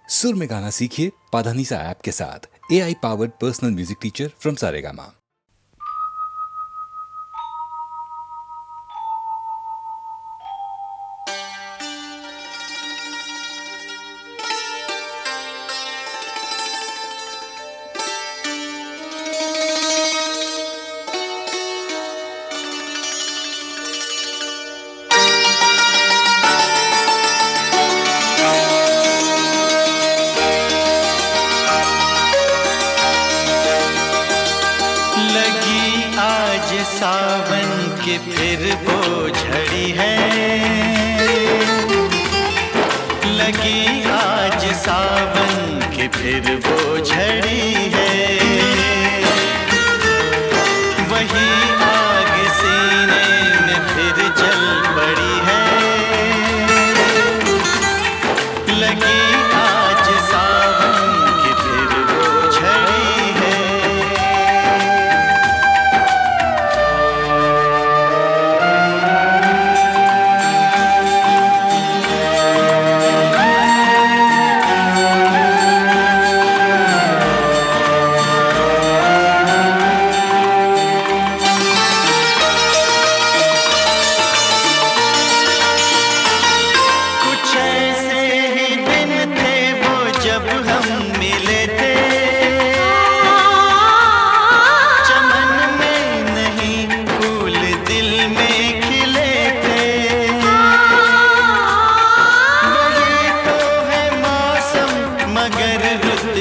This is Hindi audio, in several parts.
सुर में गाना सीखिए पाधानीसा ऐप के साथ। AI powered personal music teacher from Saregama. सावन की फिर वो झड़ी है, लगी आज सावन की फिर वो झड़ी है। वही आग सीने में फिर जल पड़ी है, लगी आज सावन की फिर वो झड़ी है।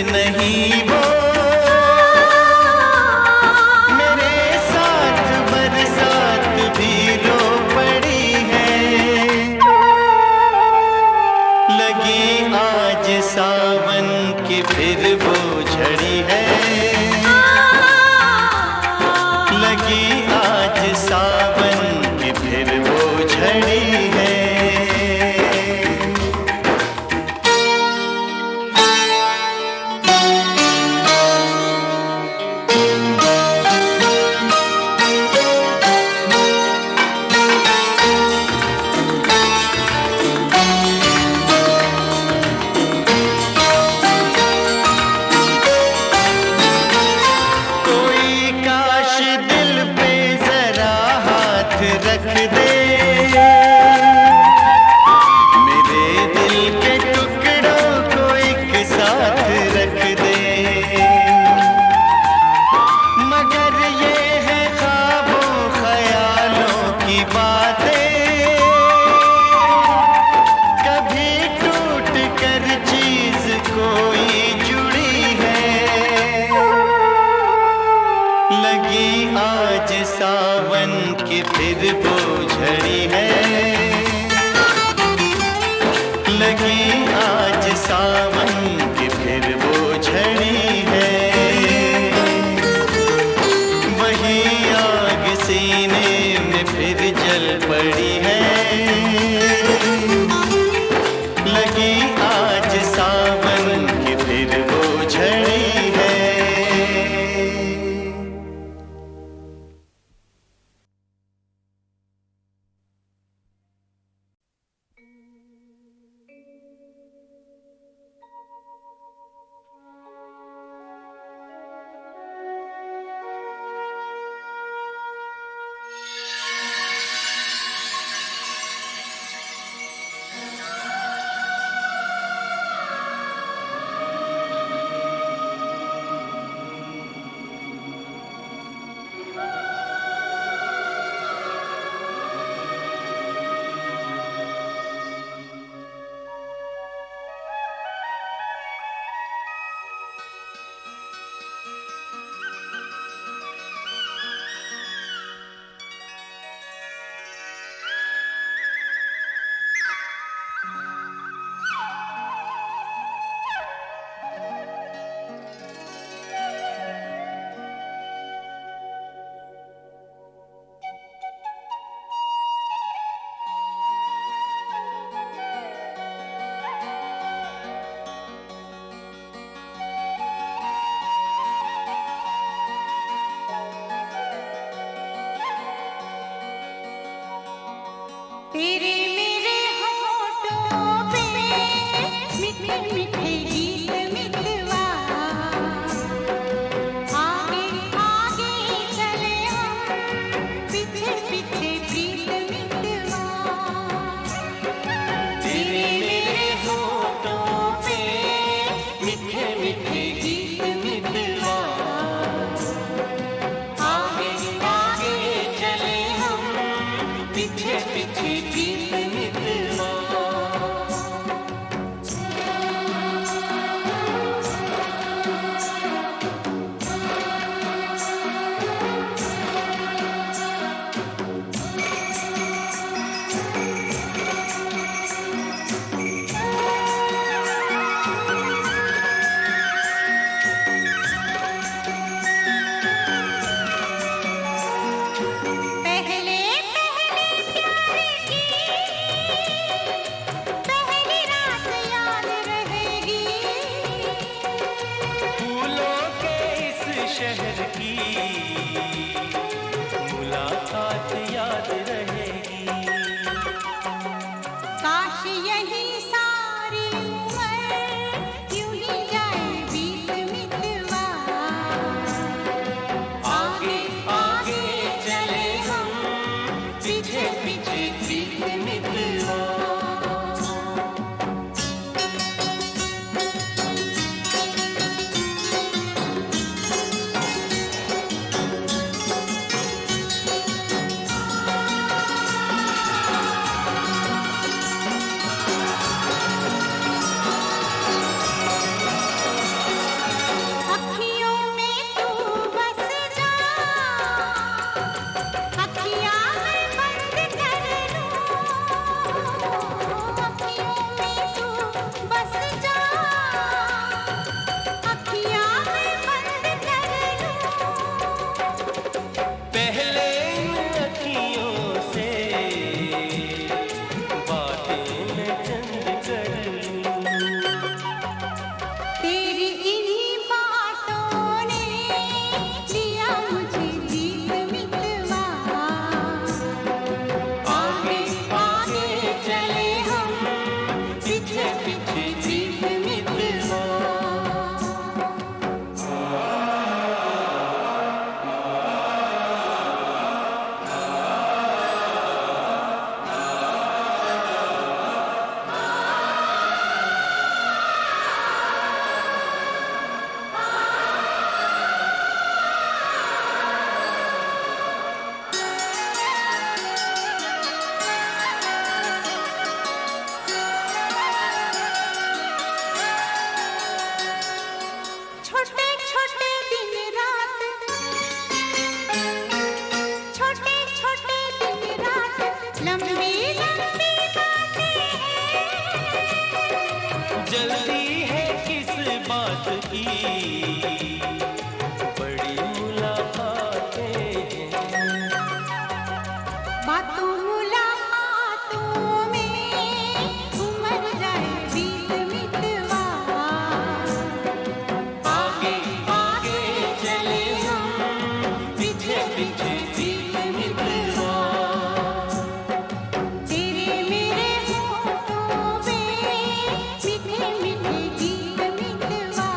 नहीं वो मेरे साथ बरसात भी रो पड़ी है, लगी आज सावन की फिर वो झड़ी है, लगी आज सावन की फिर वो झड़ी है। रख दे मेरे दिल के टुकड़ों को एक साथ रख दे, मगर ये है ख्वाबों ख्यालों की बातें, कभी टूट कर चीज कोई जुड़ी है, लगी आज सावन की फिर वो झड़ी है, लगी आज सावन की फिर वो झड़ी है। वही आग सीने में फिर जल पड़ी है, लगी आज सावन की फिर वो झड़ी है। तेरे मेरे होठों पे मीठे मीठे शहर की मुलाकात याद रहेगी। काश यही सारी उम्र यूं ही जाए बीत मितवा। आगे आगे चले हम, पीछे पीछे बीत मितवा। अखियों में तू बस जा, अखियाँ मैं बंद कर लूं। अखियों में तू बस जा, अखियाँ मैं बंद कर लूं। पहले इन अखियों से बातें मैं चंद कर लूं। तेरी इन्हीं बातों ने दिया मुझे जीत मितवा। आगे आगे चले हम, पीछे पीछे जीत मितवा। छोटे छोटे दिन रात, छोटे छोटे दिन रात, लंबी लंबी बातें हैं। जल्दी है किस बात की, बड़ी मुलाकातें हैं। बातों मुलाकातों में उमर जाए बीत मितवा। आगे आगे चले हम, पीछे पीछे जीत मितवा। तेरे मेरे होठों पे मीठे मीठे गीत मितवा।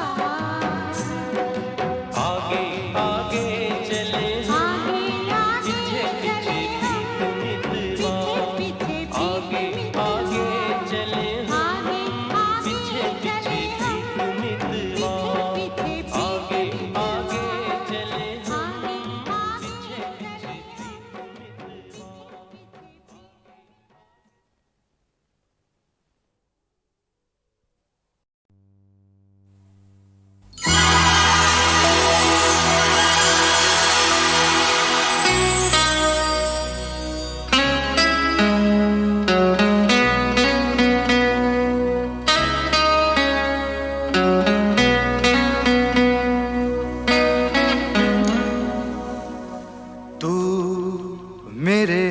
आगे आगे चले हम, आगे आगे पीछे पीछे चले हम, जीत मितवा। पीछे पीछे आगे आगे चले हम, आगे आगे पीछे पीछे जीत मितवा। आगे आगे चले हम, पीछे पीछे जीत मितवा। तू मेरे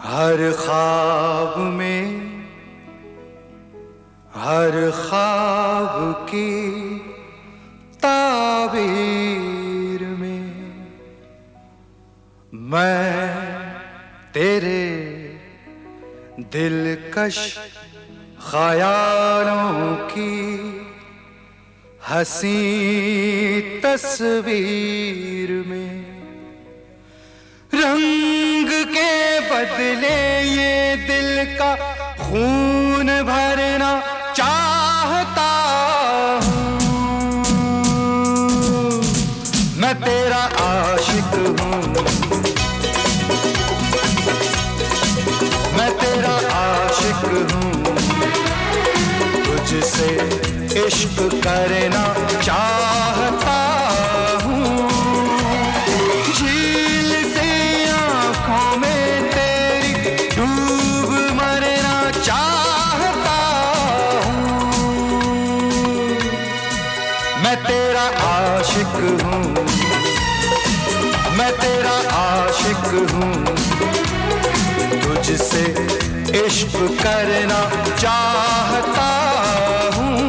हर ख्वाब में, हर ख्वाब की ताबीर में, मैं तेरे दिलकश ख्यालों की हंसी तस्वीर में, रंग के बदले ये दिल का खून भरना चाहता हूँ। मैं तेरा आशिक हूँ, मैं तेरा आशिक हूँ। तुझसे इश्क करना चाहता हूँ। झील से आँखों में तेरी डूब मरना चाहता हूँ। मैं तेरा आशिक हूँ, मैं तेरा आशिक हूँ। तुझसे इश्क करना चाहता हूँ।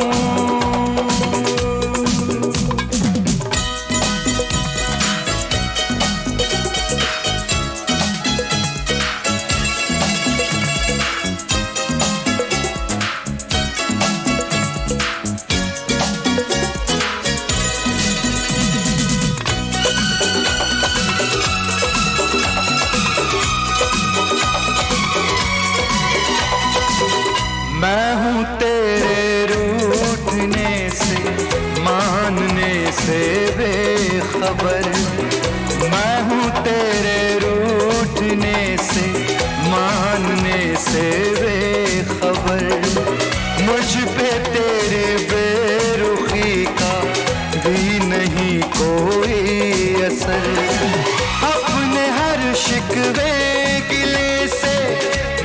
बेखबर, मैं हूँ तेरे रूठने से मानने से बेखबर। मुझ पे तेरे बेरुखी का भी नहीं कोई असर। अपने हर शिकवे गिले से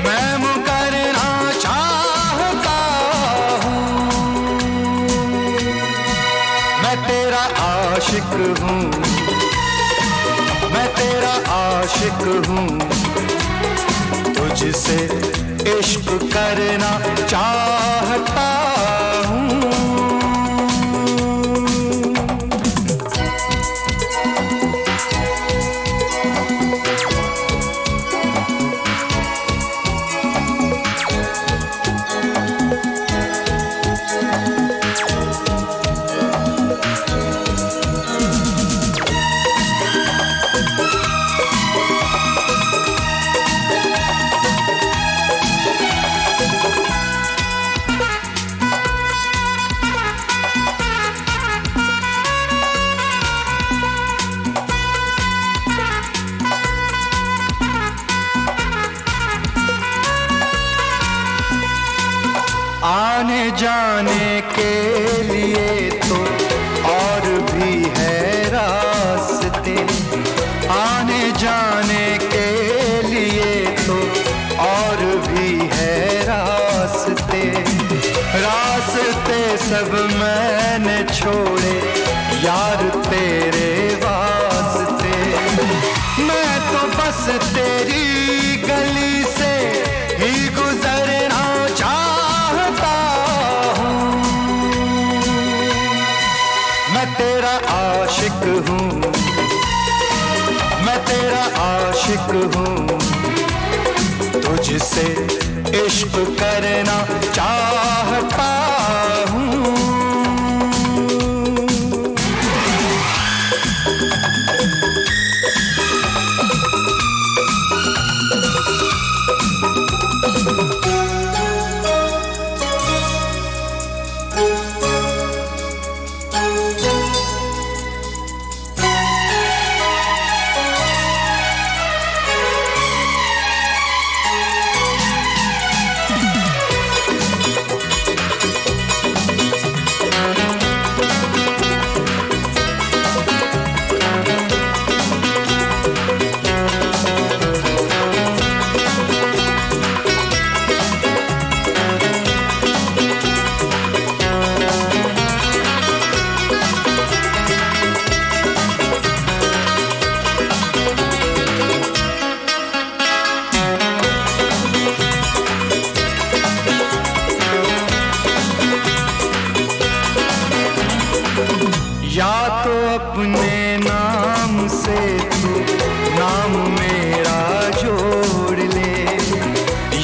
मैं मुकरना चाहता हूँ। मैं तेरा आशिक हूँ, मैं तेरा आशिक हूँ, तुझसे इश्क करना चाहता हूँ। आने जाने के लिए तो और भी है रास्ते, आने जाने के लिए तो और भी है रास्ते। रास्ते सब मैंने छोड़े यार तेरे वास्ते। मैं तो बस तेरी गली से ही गुजरना चाहता हूँ। मैं तेरा आशिक हूँ, मैं तेरा आशिक हूँ, तुझसे इश्क करना चाहता हूँ। या तो अपने नाम से तू नाम मेरा जोड़ ले,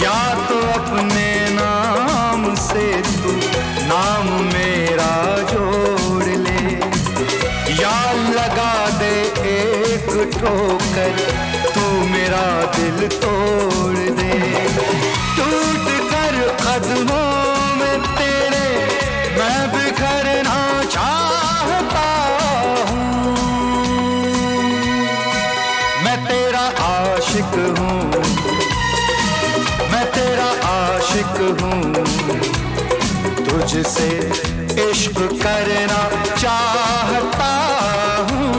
या तो अपने नाम से तू नाम मेरा जोड़ ले, या लगा दे एक ठोकर तू मेरा दिल तोड़ दे। टूट कर कदमों में तेरे मैं बिखरना चाहता हूँ। मैं तेरा आशिक हूँ, मैं तेरा आशिक हूँ, तुझसे इश्क करना चाहता हूँ।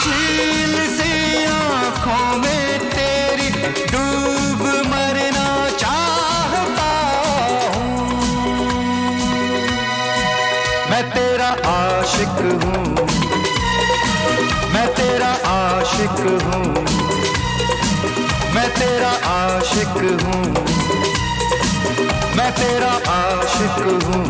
झील सी आँखों में तेरी डूब मरना चाहता हूँ। मैं तेरा आशिक हूँ, मैं तेरा आशिक हूँ, मैं तेरा आशिक हूँ, मैं तेरा आशिक हूँ।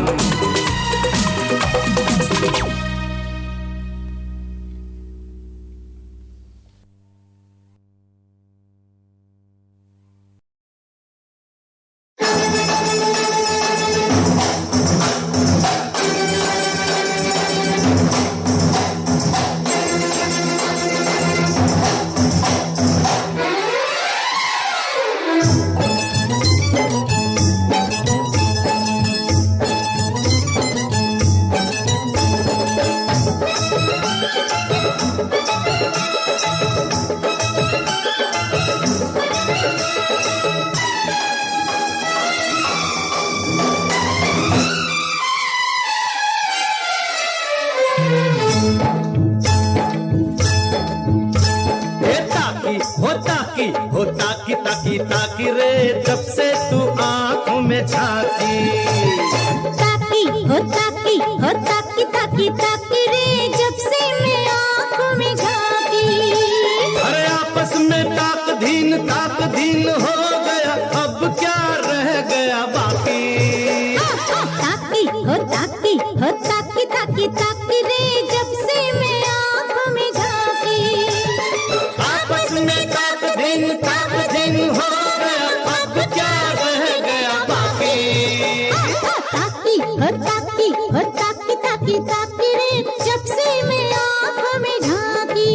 ताकी ताकी रे जब से तू आंखों में झांकी। ताकी हो ताकी हो ताकी ताकी ताकी रे जब से मैं आँखों में झांकी। अरे आपस में ताक धीन हो गया, अब क्या रह गया बाकी। ताकी हो ताकी हो ताकी ताकी ताकी रे जब से मैं आँखों में झांकी। आपस में ताक धीन हो गया, अब क्या रह गया बाकी। ताकी हो ताकी हो ताकी ताकी ताकी रे जब से मैं आँखों में झांकी।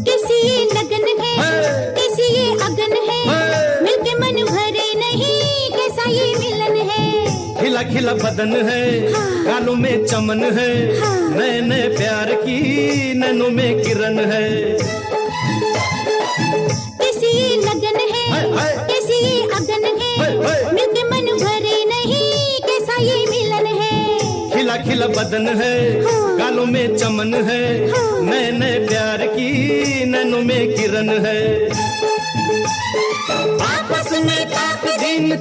किसी ये लगन है किसी ये अगन है, मिलके मन भरे नहीं कैसा ये मिलन है। खिला खिला बदन है, गालों में चमन है, नए नए प्यार की नैनों में किरण है। किसी ये लगन है किसी ये अगन है, मिलके मन भरे नहीं कैसा ये मिलन है। खिला खिला बदन है, गालों में चमन है, नए नए प्यार की नैनों में किरण है। आपस में ताक दिन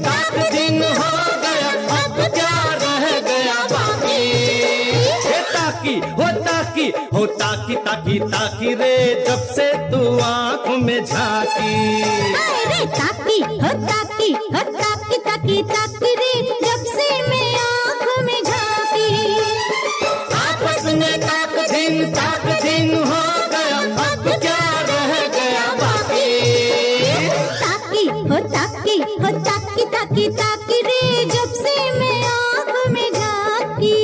हो गया, अब क्या रह गया बाकी। हे ताकी हो ताकी ताकी रे जब से तू आंखों में झांकी। अरे ताकी हो ताकी हो ताकी ताकी ताकी रे जब से मैं आँखों में झांकी। आपस में ताक दिन हो गया, अब क्या रह गया बाकी। ताकी हो ताकी हो ताकी ताकी ताकी रे जब से मैं आँखों में झांकी।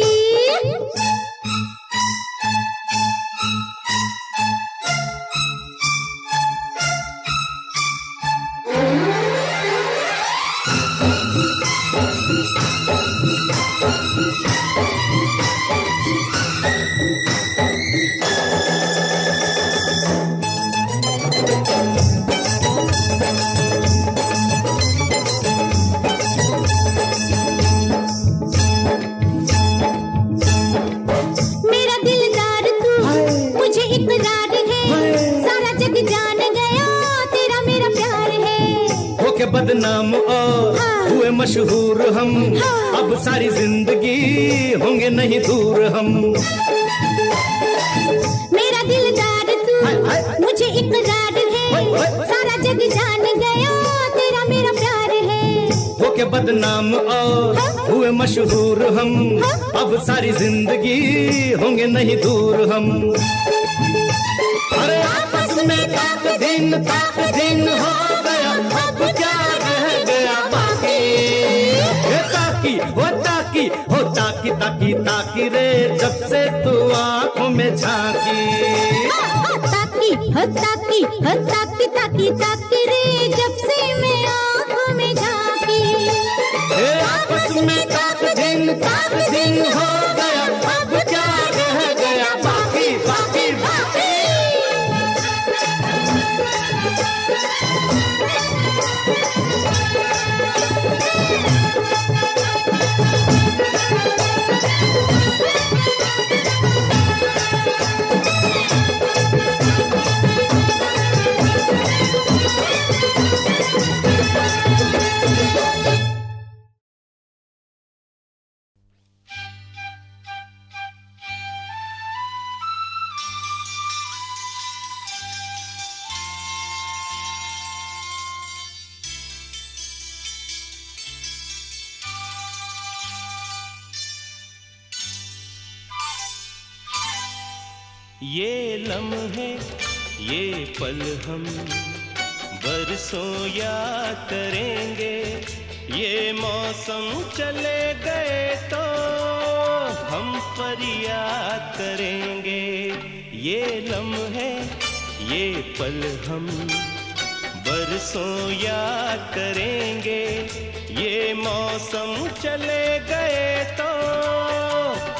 मेरा दिलदार तू मुझे इकरार है, सारा जग जान गया तेरा मेरा प्यार है। होके बदनाम और हुए मशहूर हम, अब सारी जिंदगी होंगे नहीं दूर हम। मेरा दिलदार तू मुझे इकरार है, सारा जग जान गया तेरा मेरा प्यार है। होके बदनाम और हुए मशहूर हम, अब सारी जिंदगी होंगे नहीं दूर हम। अरे आपस में ताक दिन हो गया, अब क्या रह गया बाकी। हे ताकी ताकी रे जब से तू आंखों में झांकी। ताकी हो ताकी हो ताकी ताकी ताकी रे जब से मैं आँखों में झांकी। हे आपस में ताक दिन हो गया, अब क्या रह गया बाकी बाकी बाकी। ये लम्हे ये पल हम बरसों याद करेंगे, ये मौसम चले गए तो हम फरियाद करेंगे। ये लम्हे ये पल हम बरसों याद करेंगे। ये मौसम चले गए तो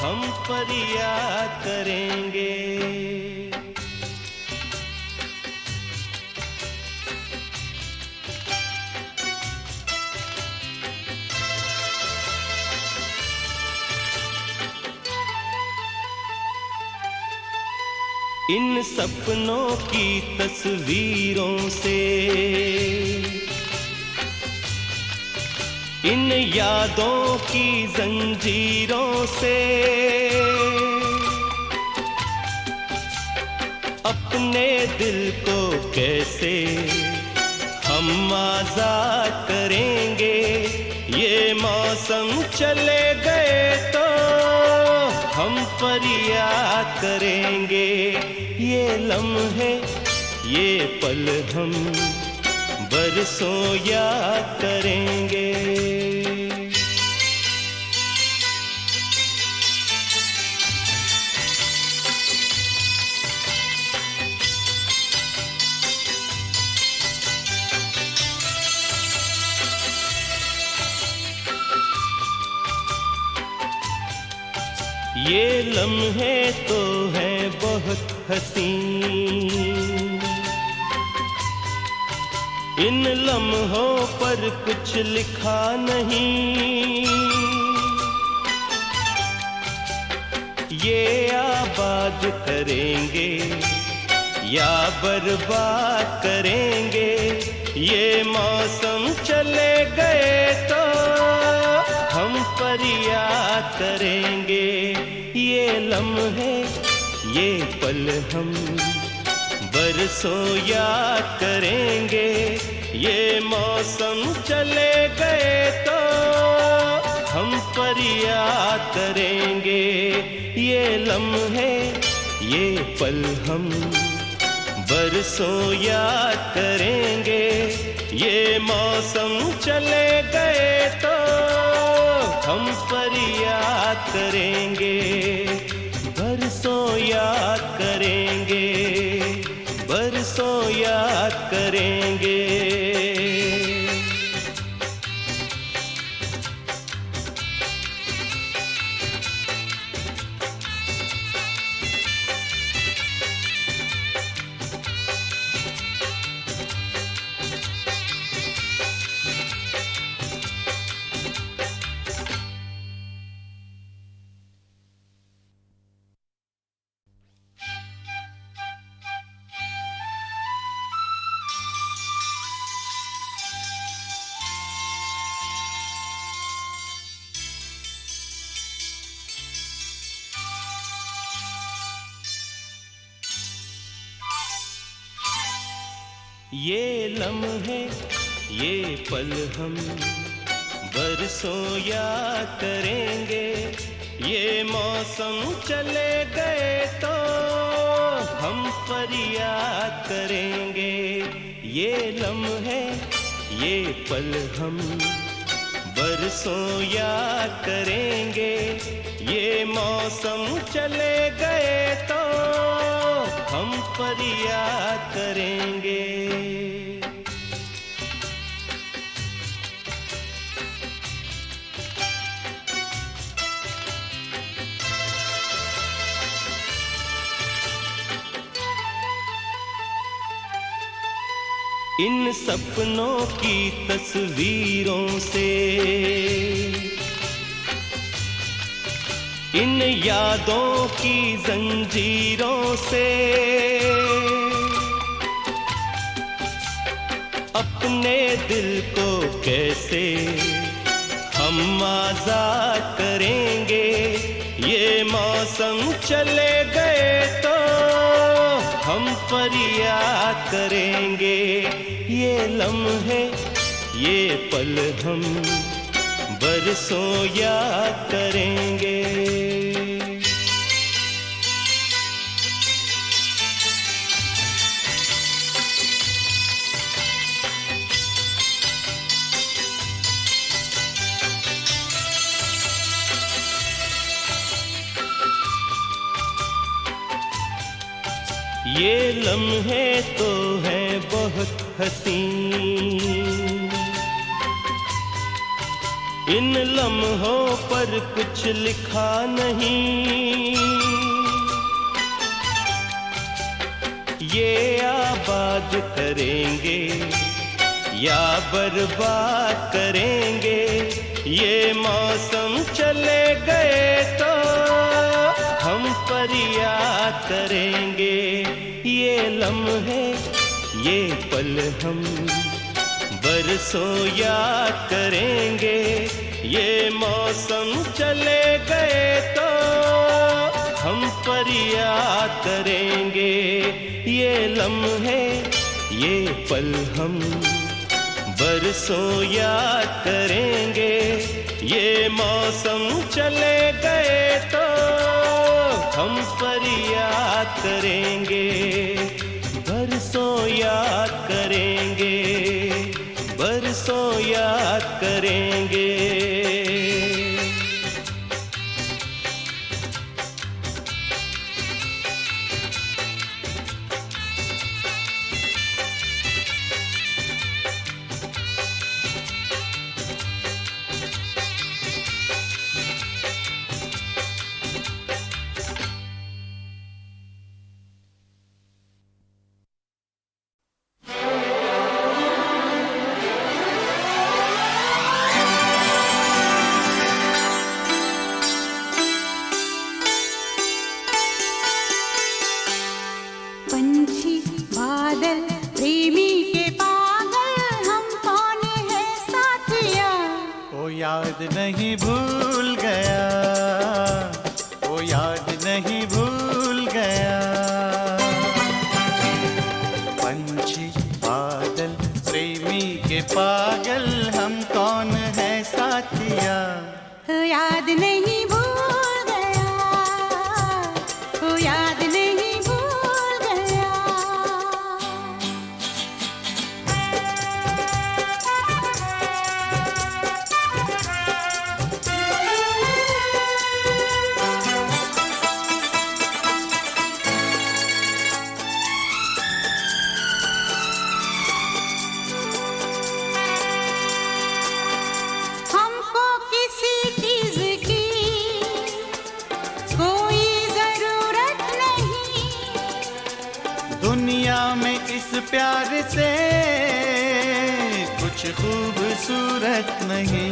हम फरियाद करेंगे। इन सपनों की तस्वीरों से, इन यादों की जंजीरों से अपने दिल को कैसे हम आजाद करेंगे। ये मौसम चले गए तो हम फरियाद करेंगे। ये लम्हे ये पल हम बरसों याद करेंगे। ये लम्हे तो हैं बहुत हसीन, इन लम्हों पर कुछ लिखा नहीं। ये आबाद करेंगे या बर्बाद करेंगे। ये मौसम चले गए तो हम फरियाद करेंगे। ये लम्हे ये पल हम बरसों याद करेंगे। ये मौसम चले गए तो हम फरियाद करेंगे। ये लम्हे ये पल हम बरसों याद करेंगे। ये मौसम चले गए तो हम फरियाद करेंगे। बरसों याद करेंगे, बरसों याद करेंगे। ये लम्हे ये पल हम बरसों याद करेंगे। ये मौसम चले गए तो हम फरियाद करेंगे। ये लम्हे ये पल हम बरसों याद करेंगे। ये मौसम चले गए तो हम फरियाद करेंगे। इन सपनों की तस्वीरों से, इन यादों की जंजीरों से अपने दिल को कैसे हम आजाद करेंगे। ये मौसम चले गए तो हम फरियाद करेंगे। ये लम्हे ये पल हम बरसों याद करेंगे। ये लम्हे तो हैं बहुत हसीन, इन लम्हों पर कुछ लिखा नहीं। ये आबाद करेंगे या बर्बाद करेंगे, ये मौसम चले गए तो हम फरियाद करेंगे। ये लम्हे ये पल हम बरसों याद करेंगे, ये मौसम चले गए तो हम फरियाद करेंगे। ये लम्हे ये पल हम बरसों याद करेंगे, ये मौसम चले गए तो हम फरियाद करेंगे। बरसों याद करेंगे, बरसों याद करेंगे। पंछी बादल प्रेमी के पागल, हम कौन है साथिया? ओ याद नहीं भूल गया, ओ याद नहीं भूल गया। पंछी बादल प्रेमी के पागल, हम कौन है साथिया? याद नहीं भूल गया, ओ याद नहीं भूल गया। हमको किसी चीज की कोई जरूरत नहीं, दुनिया में इस प्यार से कुछ खूबसूरत नहीं।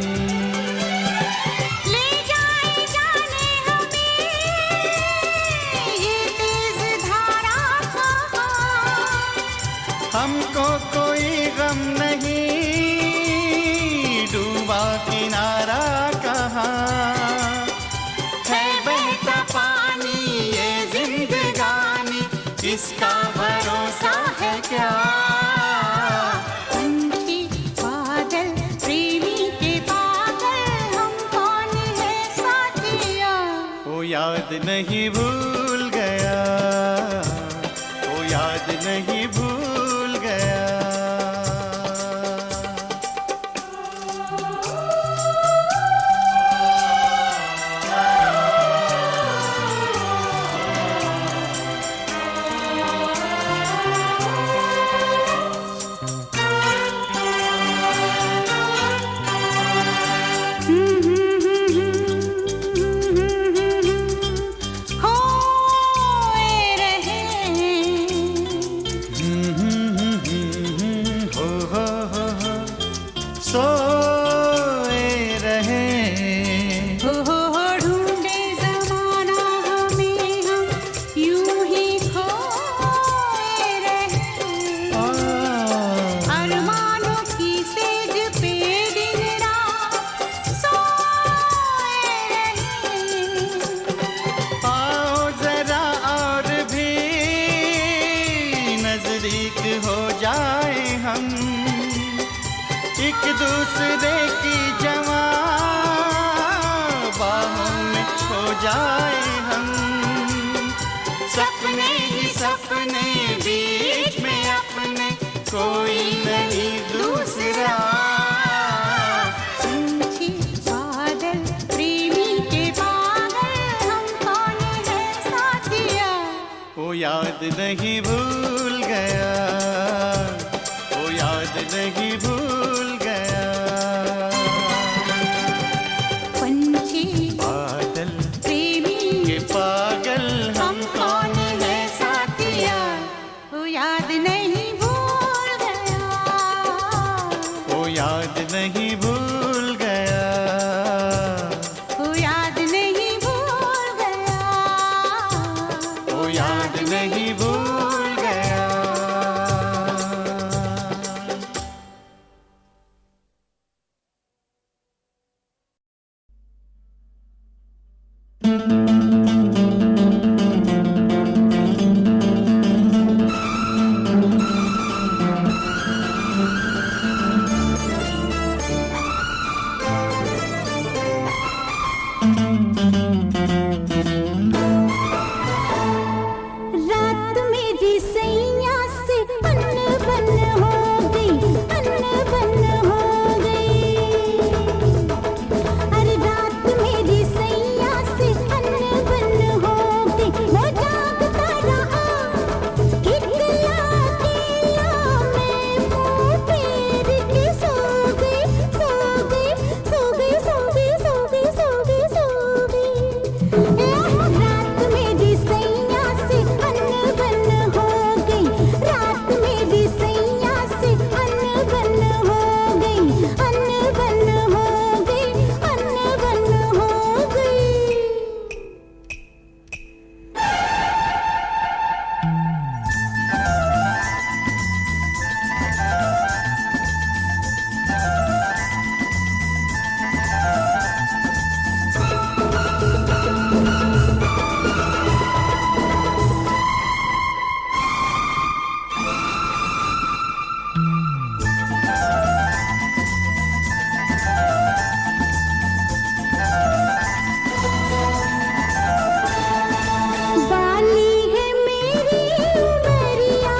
ले जाए जाने हमें ये तेज धारा कहाँ। हमको कोई गम नहीं, डूबा किनारा कहाँ। है बहता पानी ये जिंदगानी, इसका भरोसा है क्या? पंछी बादल प्रेमी के पागल, हम कौन है साथिया? ओ याद नहीं भूल गया, ओ याद नहीं भूल गया। खोए रहे हो सोए रहे। हो ढूंढे जमाना हमें, हम यूं ही खोए रहे। अरमानों की सेज पे दिन रात सोए रहे। आओ जरा और भी नजदीक हो जाए हम, एक दूसरे की जवां बाहों में खो जाए हम। सपने ही सपने बीच में अपने, कोई नहीं दूसरा। पंछी बादल प्रेमी के पागल, हम कौन है साथिया? ओ याद नहीं भूल गया, वो याद नहीं भूल गया। पंछी बादल प्रेमी के पागल हम कौन है साथिया, वो याद नहीं भूल गया, वो याद नहीं भूल गया, वो याद नहीं भूल गया, वो याद नहीं भूल गया। रात मेरी सैया से अनबन हो गई, अनबन हो गई। अरे रात मेरी सैया से अनबन हो गई। वो जागता रहा कितला किला, मैं मुंह फेर के सो गई, सो गई, सो गई, सो गई, सो गई, सो गई, सो गई। रात मेरी सैया से अनबन हो गई, रात मेरी सैया से अनबन हो गई, अनबन हो गई, अनबन हो गई। बाली है मेरी उमरिया,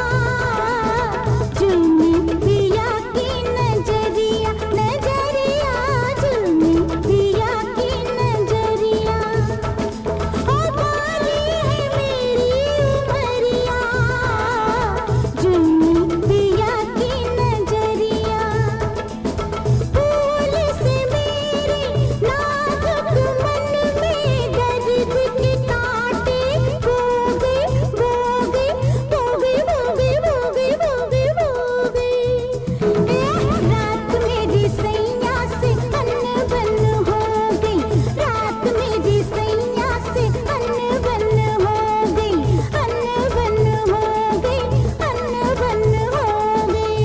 जुनी पिया की नजरिया, नजरिया, जुनी पिया की नजरिया। ओ बाली है मेरी उमरिया, जुनी पिया की नजरिया। फूल से मेरे नाजुक मन में दर्द के कांटे बोगे, बोगे, बोगे, बोगे, बोगे, बोगे, बोगे। रात मेरी सैया से अनबन हो गई, रात मेरी सैया से अनबन हो गई, अनबन हो गई, अनबन हो गई।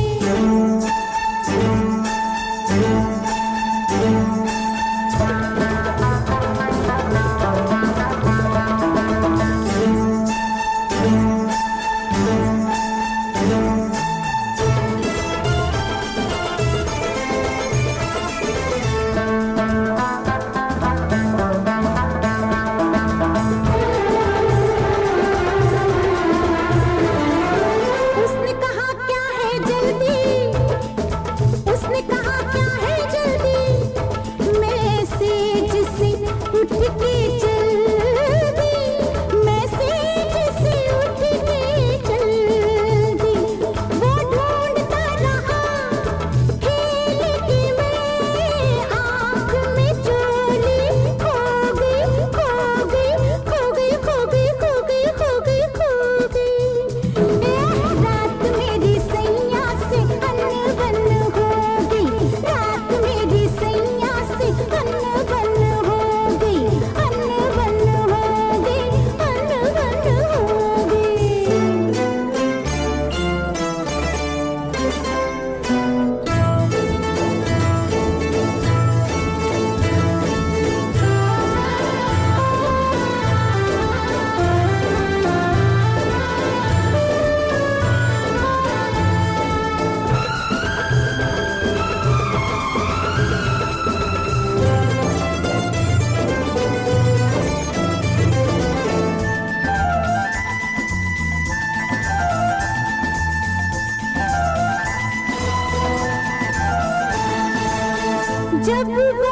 उसने कहा क्या है जल्दी, उसने कहा क्या है जल्दी, मैं सेज से उठ के चल दी, मैं सेज से उठ के चल दी। वो ढूंढता रहा खेल के मैं आँख में चोली, खो गई, खो गई, खो गई, खो गई, खो गई, खो गई, खो गई। रात मेरी सैया से अनबन हो गई, रात मेरी सैया से अनबन हो गई, अनबन हो गई, अनबन हो गई। जब वो